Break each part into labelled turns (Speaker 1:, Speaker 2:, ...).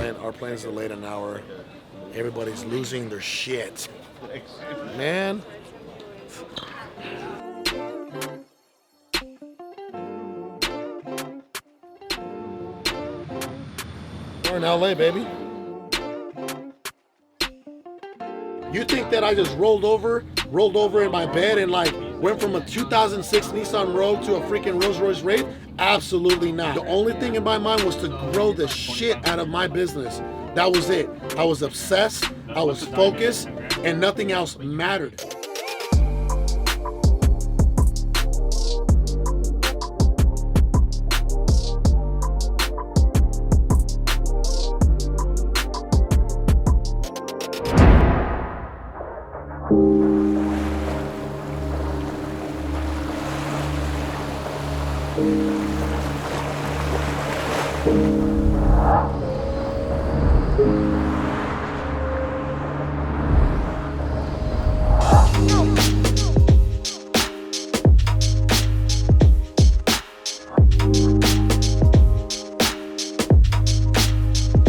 Speaker 1: our plane's delayed an hour. Everybody's losing their shit. Man. We're in LA, baby. You think that I just rolled over in my bed and like went from a 2006 Nissan Rogue to a freaking Rolls Royce Wraith? Absolutely not. The only thing in my mind was to grow the shit out of my business. That was it. I was obsessed, I was focused, and nothing else mattered.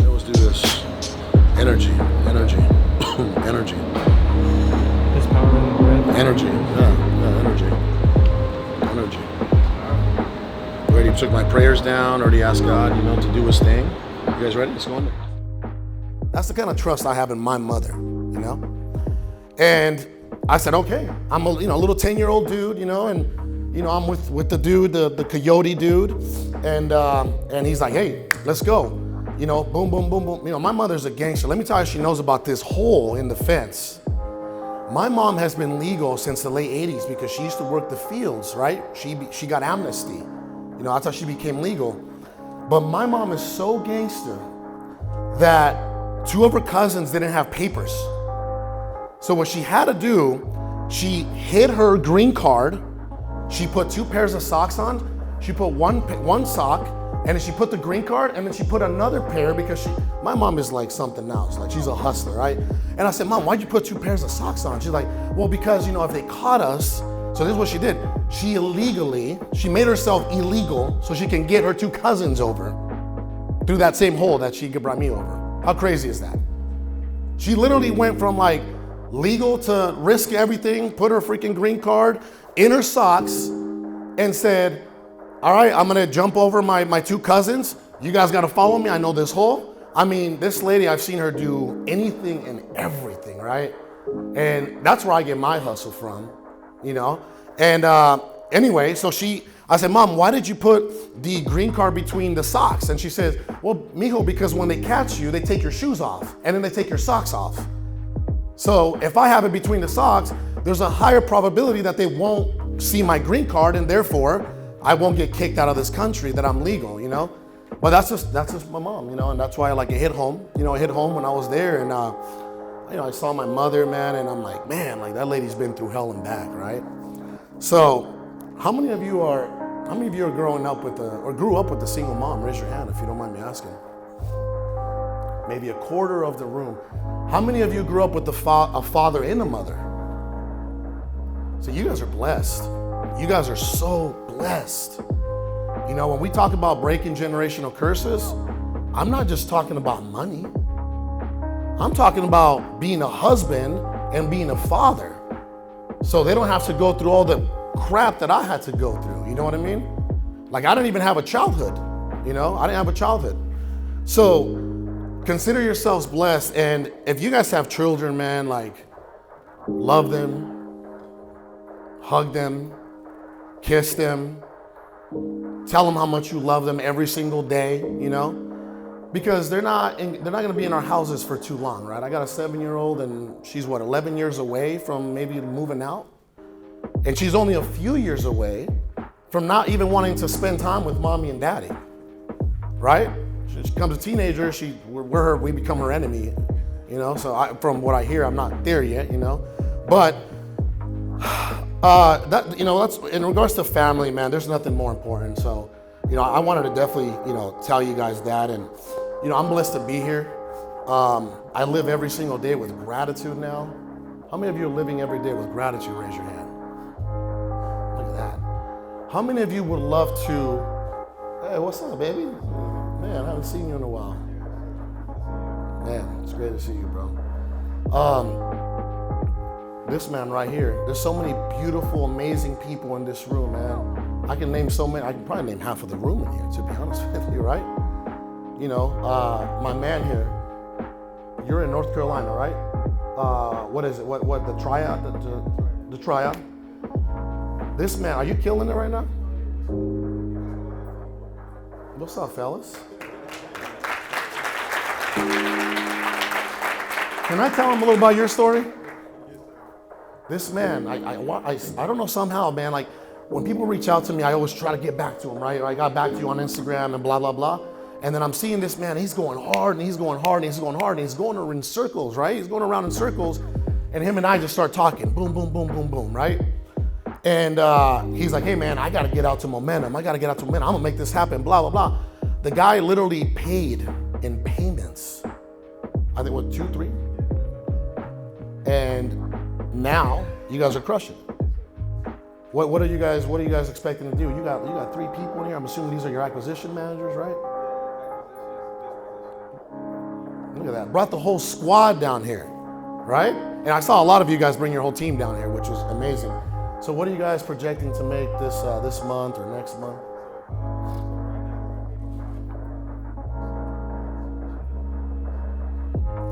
Speaker 1: Let's do this. Energy. Energy.
Speaker 2: There's power in the grid.
Speaker 1: Energy. Energy. Already took my prayers down, already asked God, to do his thing. You guys ready? Let's go in there. That's the kind of trust I have in my mother, And I said, okay, I'm a little 10-year-old dude, and I'm with the dude, the coyote dude, and he's like, hey, let's go. Boom, boom, boom, boom. My mother's a gangster. Let me tell you, she knows about this hole in the fence. My mom has been legal since the late 80s because she used to work the fields, right? She got amnesty. That's how she became legal. But my mom is so gangster that 2 of her cousins didn't have papers. So what she had to do, she hid her green card. She put 2 pairs of socks on. She put one sock, and then she put the green card, and then she put another pair because my mom is like something else. Like she's a hustler, right? And I said, Mom, why'd you put 2 pairs of socks on? She's like, well, because if they caught us. So this is what she did. She made herself illegal so she can get her 2 cousins over through that same hole that she brought me over. How crazy is that? She literally went from like legal to risk everything, put her freaking green card in her socks and said, all right, I'm gonna jump over my 2 cousins. You guys gotta follow me, I know this hole. I mean, this lady, I've seen her do anything and everything, right? And that's where I get my hustle from, And anyway, so I said, Mom, why did you put the green card between the socks? And she says, well, mijo, because when they catch you, they take your shoes off and then they take your socks off. So if I have it between the socks, there's a higher probability that they won't see my green card and therefore I won't get kicked out of this country that I'm legal, But that's just my mom, and that's why it hit home. It hit home when I was there and I saw my mother, man, and I'm like, man, like that lady's been through hell and back, right? So how many of you are growing up or grew up with a single mom? Raise your hand if you don't mind me asking. Maybe a quarter of the room. How many of you grew up with a father and a mother? So you guys are blessed. You guys are so blessed. When we talk about breaking generational curses, I'm not just talking about money. I'm talking about being a husband and being a father. So they don't have to go through all the crap that I had to go through. You know what I mean? Like I didn't even have a childhood. I didn't have a childhood. So consider yourselves blessed. And if you guys have children, man, like love them, hug them, kiss them, tell them how much you love them every single day, because they're not going to be in our houses for too long, right? I got a 7-year-old and she's 11 years away from maybe moving out. And she's only a few years away from not even wanting to spend time with mommy and daddy, right? She becomes a teenager, we become her enemy, So from what I hear, I'm not there yet, But that's in regards to family, man. There's nothing more important. So, I wanted to definitely, tell you guys that, and I'm blessed to be here. I live every single day with gratitude now. How many of you are living every day with gratitude? Raise your hand. Look at that. How many of you would love to? Hey, what's up, baby? Man, I haven't seen you in a while. It's great to see you, bro. This man right here, there's so many beautiful, amazing people in this room, man. I can name so many, I can probably name half of the room in here, to be honest with you, right? You know, my man here, you're in North Carolina, right? What is it? What the tryout? The tryout? This man, are you killing it right now? What's up, fellas? Can I tell him a little about your story? This man, I don't know, somehow, man, like when people reach out to me, I always try to get back to them, right? I got back to you on Instagram and blah, blah, blah. And then I'm seeing this man, he's going hard and he's going hard and he's going hard and he's going in circles, right? He's going around in circles, and him and I just start talking, boom, boom, boom, boom, boom, right? And he's like, hey man, I gotta get out to momentum. I'm gonna make this happen, blah, blah, blah. The guy literally paid in payments. I think, what, 2, 3? And now you guys are crushing it. What are you guys expecting to do? You got 3 people in here. I'm assuming these are your acquisition managers, right? Look at that. Brought the whole squad down here, right? And I saw a lot of you guys bring your whole team down here, which was amazing. So what are you guys projecting to make this month or next month?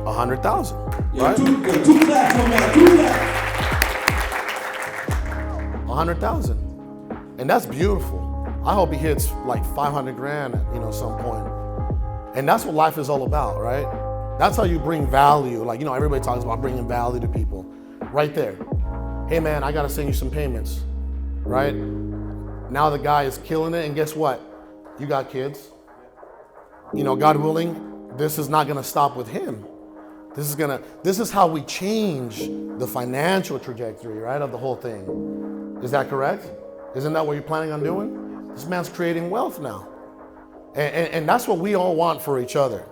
Speaker 1: $100,000, right? 100,000, and that's beautiful. I hope he hits like 500 grand, at some point. And that's what life is all about, right? That's how you bring value. Like, everybody talks about bringing value to people. Right there. Hey man, I gotta send you some payments, right? Now the guy is killing it, and guess what? You got kids. God willing, this is not gonna stop with him. This is how we change the financial trajectory, right, of the whole thing. Is that correct? Isn't that what you're planning on doing? This man's creating wealth now. And that's what we all want for each other,